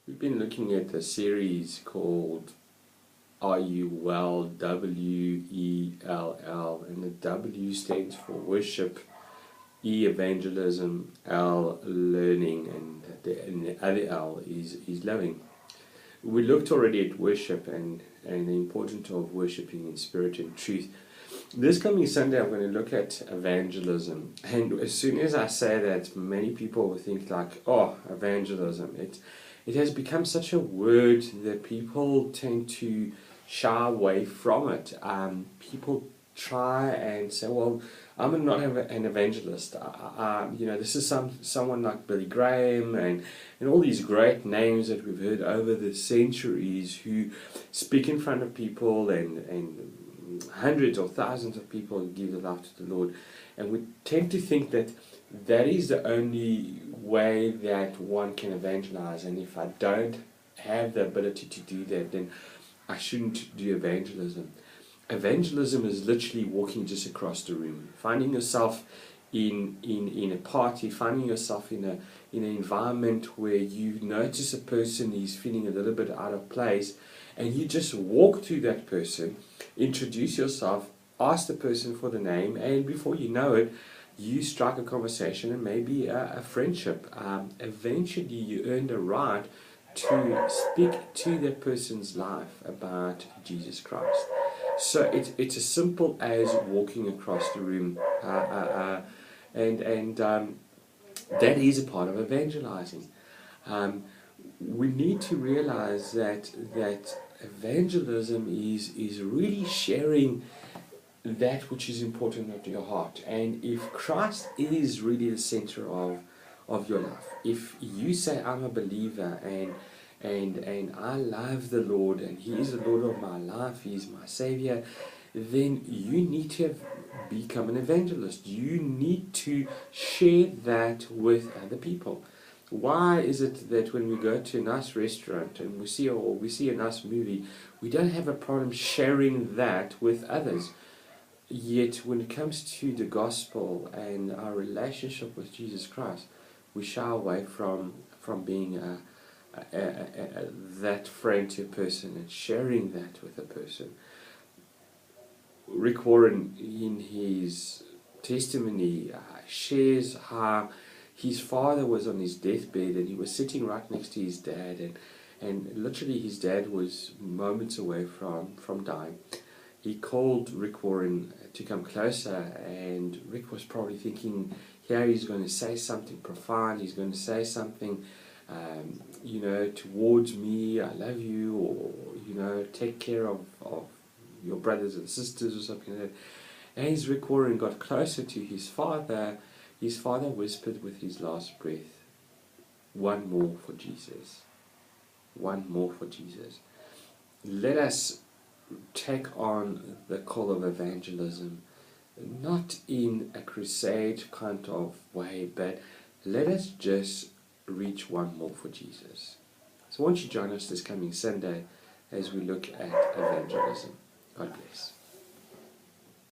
We've been looking at a series called Are You Well? W.E.L.L. And the W stands for worship, E evangelism, L learning, and the other L is loving. We looked already at worship and the importance of worshipping in spirit and truth. This coming Sunday I'm going to look at evangelism, and as soon as I say that, many people will think like, oh, evangelism, it has become such a word that people tend to shy away from it. People try and say, well, I'm not an evangelist. This is someone like Billy Graham and all these great names that we've heard over the centuries who speak in front of people and hundreds or thousands of people give their life to the Lord. And we tend to think that that is the only way that one can evangelize, and if I don't have the ability to do that, then I shouldn't do evangelism. Evangelism is literally walking just across the room, finding yourself in a party, finding yourself in an environment where you notice a person is feeling a little bit out of place, and you just walk to that person, introduce yourself, ask the person for the name, and before you know it, you strike a conversation and maybe a friendship. Eventually you earn the right to speak to that person's life about Jesus Christ. So it's as simple as walking across the room, and that is a part of evangelizing. We need to realize that evangelism is really sharing that which is important to your heart. And if Christ is really the center of your life, if you say, I'm a believer and I love the Lord and He is the Lord of my life, He is my Savior, then you need to have become an evangelist. You need to share that with other people. Why is it that when we go to a nice restaurant and we see a nice movie, we don't have a problem sharing that with others? Yet when it comes to the gospel and our relationship with Jesus Christ, we shy away from being that friend to a person and sharing that with a person. Rick Warren, in his testimony, shares how his father was on his deathbed and he was sitting right next to his dad, and literally his dad was moments away from dying. He called Rick Warren to come closer, and Rick was probably thinking, here he's going to say something profound, he's going to say something towards me, I love you, or take care of your brothers and sisters or something like that. As Rick Warren got closer to his father whispered with his last breath, one more for Jesus. One more for Jesus. Let us take on the call of evangelism, not in a crusade kind of way, but let us just reach one more for Jesus. So won't you join us this coming Sunday as we look at evangelism. God bless.